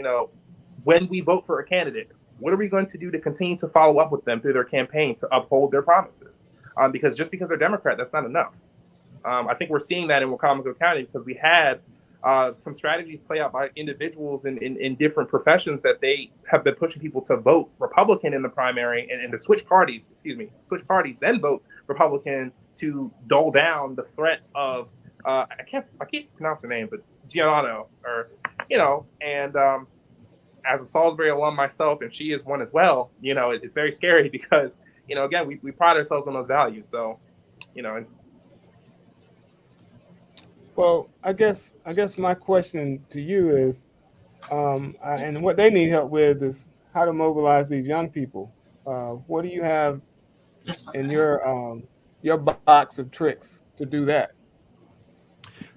when we vote for a candidate, what are we going to do to continue to follow up with them through their campaign to uphold their promises? Because just because they're Democrat, that's not enough. I think we're seeing that in Wicomico County because we had some strategies play out by individuals in different professions that they have been pushing people to vote Republican in the primary and to switch parties, then vote Republican to dull down the threat of, I can't pronounce her name, but Giordano, and as a Salisbury alum myself, and she is one as well, it's very scary because, again, we pride ourselves on those values. So, Well, I guess my question to you is, and what they need help with is how to mobilize these young people. What do you have in your box of tricks to do that?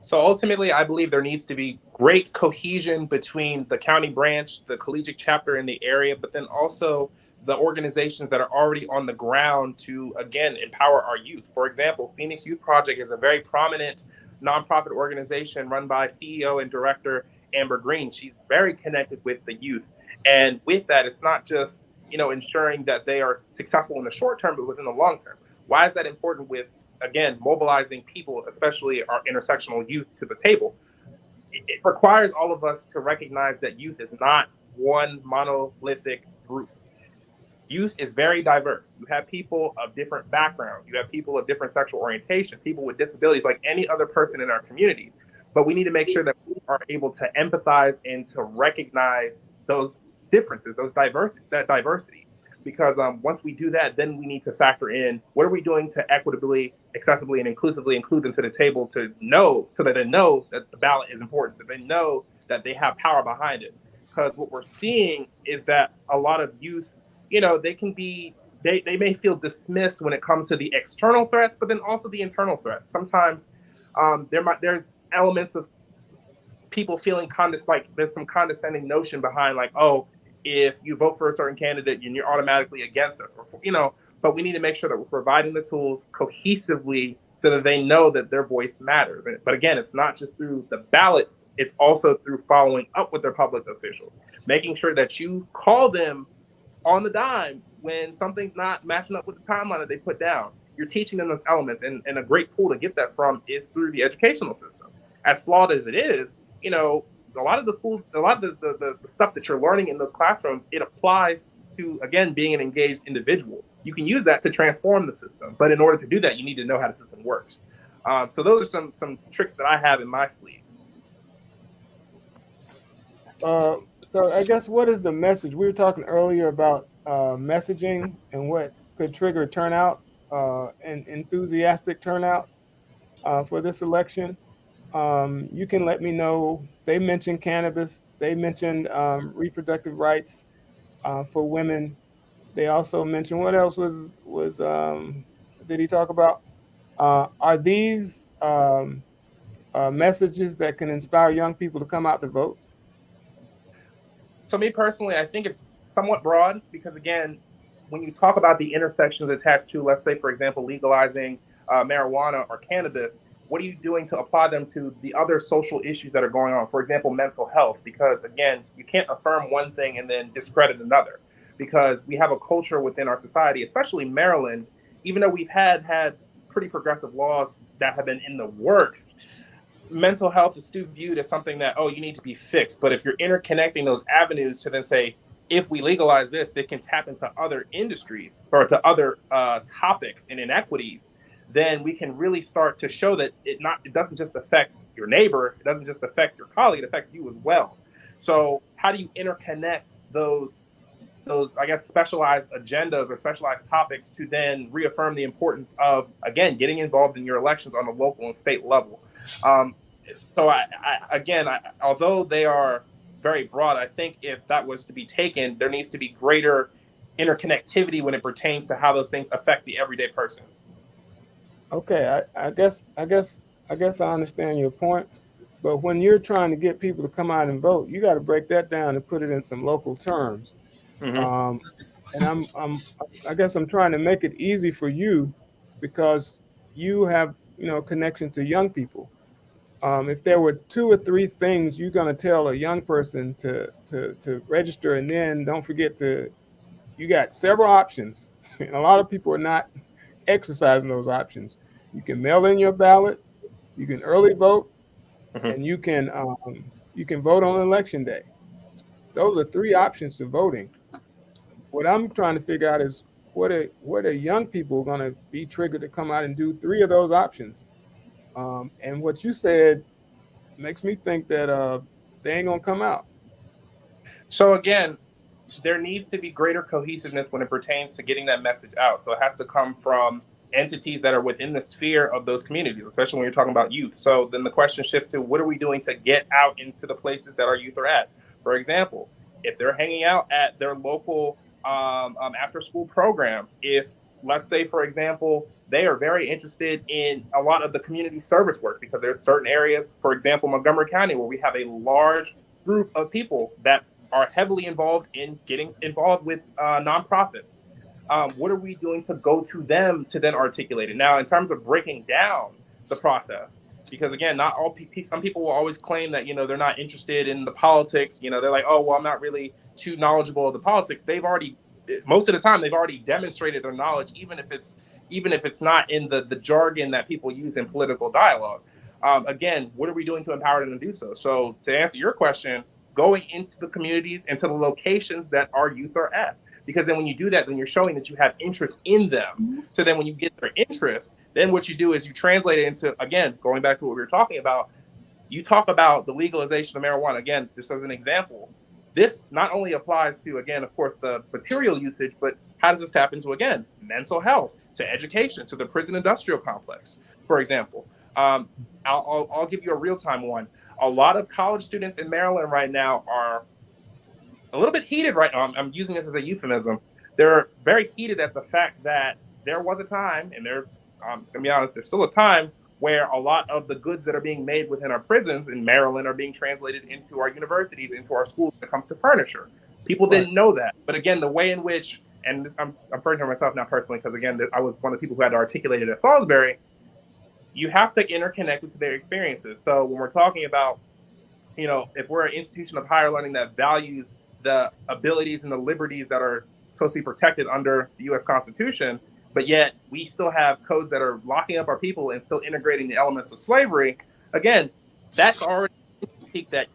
So ultimately, I believe there needs to be great cohesion between the county branch, the collegiate chapter in the area, but then also the organizations that are already on the ground to, again, empower our youth. For example, Phoenix Youth Project is a very prominent nonprofit organization run by CEO and director Amber Green. She's very connected with the youth. And with that, it's not just, ensuring that they are successful in the short term, but within the long term. Why is that important with, again, mobilizing people, especially our intersectional youth, to the table? It requires all of us to recognize that youth is not one monolithic group. Youth is very diverse. You have people of different backgrounds. You have people of different sexual orientation, people with disabilities, like any other person in our community. But we need to make sure that we are able to empathize and to recognize those differences, that diversity. Because once we do that, then we need to factor in what are we doing to equitably, accessibly, and inclusively include them to the table so that they know that the ballot is important, that they know that they have power behind it. Because what we're seeing is that a lot of youth, they may feel dismissed when it comes to the external threats, but then also the internal threats. Sometimes there's elements of people feeling there's some condescending notion behind if you vote for a certain candidate, you're automatically against us, but we need to make sure that we're providing the tools cohesively so that they know that their voice matters. But again, it's not just through the ballot, it's also through following up with their public officials, making sure that you call them on the dime when something's not matching up with the timeline that they put down. You're teaching them those elements, and a great pool to get that from is through the educational system. As flawed as it is, a lot of the schools, a lot of the stuff that you're learning in those classrooms, it applies to, again, being an engaged individual. You can use that to transform the system, but in order to do that, you need to know how the system works. So those are some tricks that I have in my sleeve. So I guess what is the message? We were talking earlier about messaging and what could trigger turnout and enthusiastic turnout for this election. You can let me know. They mentioned cannabis. They mentioned reproductive rights for women. They also mentioned, what else was did he talk about? Are these messages that can inspire young people to come out to vote? So me personally, I think it's somewhat broad because, again, when you talk about the intersections attached to, let's say, for example, legalizing marijuana or cannabis, what are you doing to apply them to the other social issues that are going on? For example, mental health, because again, you can't affirm one thing and then discredit another, because we have a culture within our society, especially Maryland, even though we've had pretty progressive laws that have been in the works, mental health is still viewed as something that, oh, you need to be fixed. But if you're interconnecting those avenues to then say, if we legalize this, they can tap into other industries or to other topics and inequities, then we can really start to show that it doesn't just affect your neighbor, it doesn't just affect your colleague, it affects you as well. So how do you interconnect those I guess specialized agendas or specialized topics to then reaffirm the importance of, again, getting involved in your elections on the local and state level? So although they are very broad, I think if that was to be taken, there needs to be greater interconnectivity when it pertains to how those things affect the everyday person. Okay, I guess I understand your point, but when you're trying to get people to come out and vote, you got to break that down and put it in some local terms. Mm-hmm. And I guess I'm trying to make it easy for you because you have, connection to young people. If there were 2 or 3 things you're going to tell a young person to register, and then don't forget you got several options, and a lot of people are not exercising those options. You can mail in your ballot, you can early vote, Mm-hmm. and you can vote on election day. Those are 3 options to voting. What I'm trying to figure out is what are young people going to be triggered to come out and do 3 of those options? And what you said makes me think that they ain't gonna come out. So again, there needs to be greater cohesiveness when it pertains to getting that message out. So it has to come from entities that are within the sphere of those communities, especially when you're talking about youth. So then the question shifts to, what are we doing to get out into the places that our youth are at? For example, if they're hanging out at their local after school programs, if, let's say, for example, they are very interested in a lot of the community service work, because there's certain areas, for example, Montgomery County, where we have a large group of people that are heavily involved in getting involved with nonprofits. What are we doing to go to them to then articulate it? Now, in terms of breaking down the process, because again, not all some people will always claim that, they're not interested in the politics. They're like, oh, well, I'm not really too knowledgeable of the politics. Most of the time, they've already demonstrated their knowledge, even if it's not in the jargon that people use in political dialogue. Again, what are we doing to empower them to do so? So to answer your question, going into the communities and to the locations that our youth are at. Because then when you do that, then you're showing that you have interest in them. So then when you get their interest, then what you do is you translate it into, again, going back to what we were talking about, you talk about the legalization of marijuana. Again, just as an example, this not only applies to, again, of course, the material usage, but how does this tap into, again, mental health, to education, to the prison industrial complex, for example. I'll give you a real-time one. A lot of college students in Maryland right now are a little bit heated right now. I'm using this as a euphemism. They're very heated at the fact that there was a time, and I'm gonna be honest, there's still a time where a lot of the goods that are being made within our prisons in Maryland are being translated into our universities, into our schools when it comes to furniture. People didn't know that. But again, the way in which, and I'm referring to myself now personally, because again, I was one of the people who had to articulate it at Salisbury, you have to interconnect with their experiences. So when we're talking about, if we're an institution of higher learning that values the abilities and the liberties that are supposed to be protected under the U.S. Constitution, but yet we still have codes that are locking up our people and still integrating the elements of slavery, again, that's already that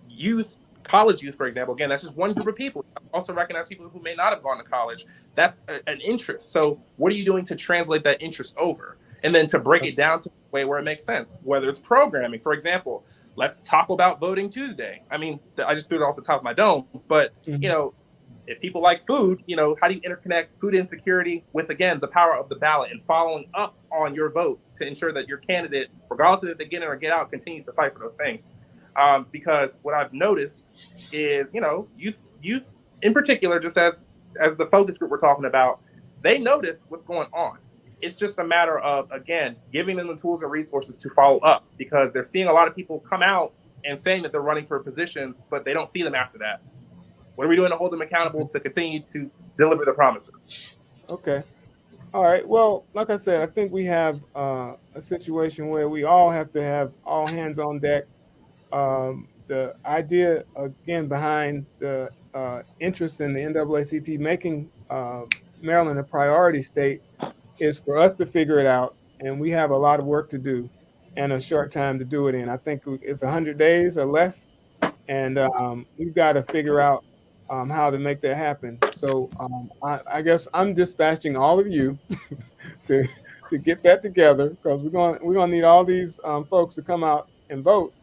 college youth, for example, again, that's just one group of people. Also recognize people who may not have gone to college. That's an interest. So what are you doing to translate that interest over? And then to break it down to a way where it makes sense, whether it's programming. For example, let's talk about Voting Tuesday. I mean, I just threw it off the top of my dome, but, if people like food, how do you interconnect food insecurity with, again, the power of the ballot and following up on your vote to ensure that your candidate, regardless of if they get in or get out, continues to fight for those things? Because what I've noticed is, youth in particular, just as the focus group we're talking about, they notice what's going on. It's just a matter of, again, giving them the tools and resources to follow up, because they're seeing a lot of people come out and saying that they're running for positions, but they don't see them after that. What are we doing to hold them accountable to continue to deliver the promises? Okay. All right. Well, like I said, I think we have a situation where we all have to have all hands on deck. The idea, again, behind the interest in the NAACP making Maryland a priority state is for us to figure it out, and we have a lot of work to do and a short time to do it in. I think it's 100 days or less, and we've got to figure out how to make that happen. So I guess I'm dispatching all of you to to get that together because we're gonna need all these folks to come out and vote.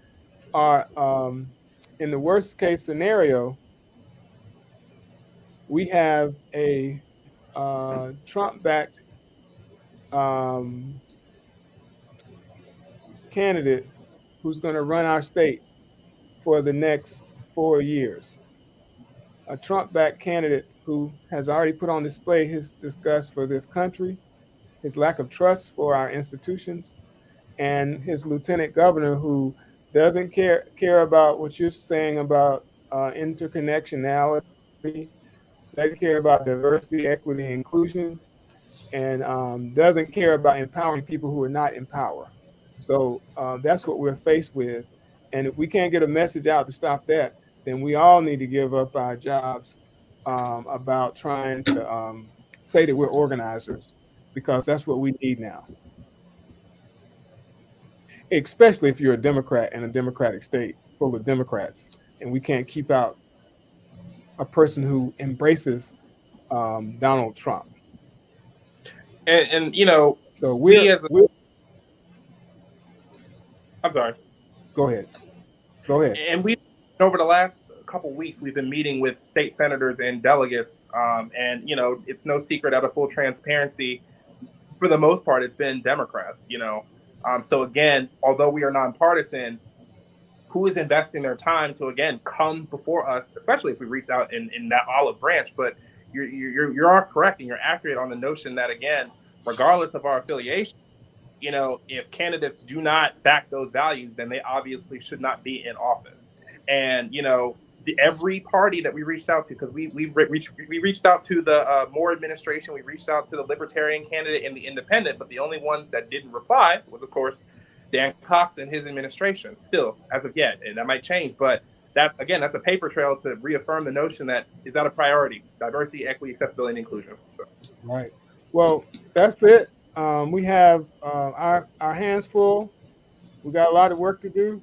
Or in the worst case scenario, we have a Trump-backed um, candidate who's going to run our state for the next 4 years. A Trump-backed candidate who has already put on display his disgust for this country, his lack of trust for our institutions, and his lieutenant governor who doesn't care about what you're saying about interconnectionality, doesn't care about diversity, equity, and inclusion, and doesn't care about empowering people who are not in power. So that's what we're faced with. And if we can't get a message out to stop that, then we all need to give up our jobs about trying to say that we're organizers, because that's what we need now, especially if you're a Democrat in a Democratic state full of Democrats, and we can't keep out a person who embraces Donald Trump. And you know, So we as we're I'm sorry. go ahead. Go ahead. And we, over the last couple of weeks, we've been meeting with state senators and delegates, and you know, it's no secret, out of full transparency, for the most part, it's been Democrats. You know, so again, although we are nonpartisan, who is investing their time to again come before us, especially if we reach out in that olive branch? But you are correct and you're accurate on the notion that again, regardless of our affiliation, you know, if candidates do not back those values, then they obviously should not be in office. And you know, every party that we reached out to, because we reached out to the Moore administration, we reached out to the Libertarian candidate and the Independent, but the only ones that didn't reply was, of course, Dan Cox and his administration. Still, as of yet, and that might change, but that again, that's a paper trail to reaffirm the notion that is that a priority: diversity, equity, accessibility, and inclusion. So. Right. Well, that's it. We have our hands full. We got a lot of work to do,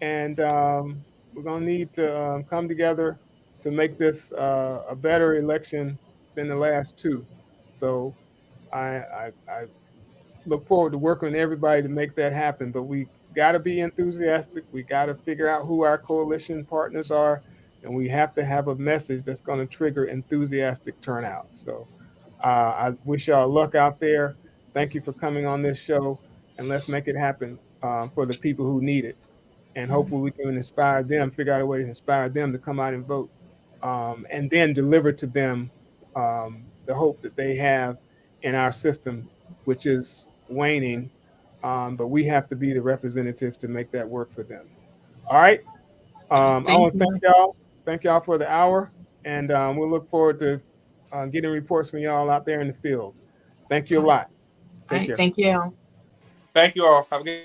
and we're gonna need to come together to make this a better election than the last two. So I look forward to working with everybody to make that happen. But we got to be enthusiastic. We got to figure out who our coalition partners are, and we have to have a message that's going to trigger enthusiastic turnout. So I wish y'all luck out there. Thank you for coming on this show, and let's make it happen for the people who need it. And hopefully we can inspire them, figure out a way to inspire them to come out and vote, and then deliver to them the hope that they have in our system, which is waning. But we have to be the representatives to make that work for them. All right. I Thank want to you. thank y'all. Thank y'all for the hour, and we'll look forward to getting reports from y'all out there in the field. Thank you a lot. All Take right. care. Thank you. Thank you all. Have a good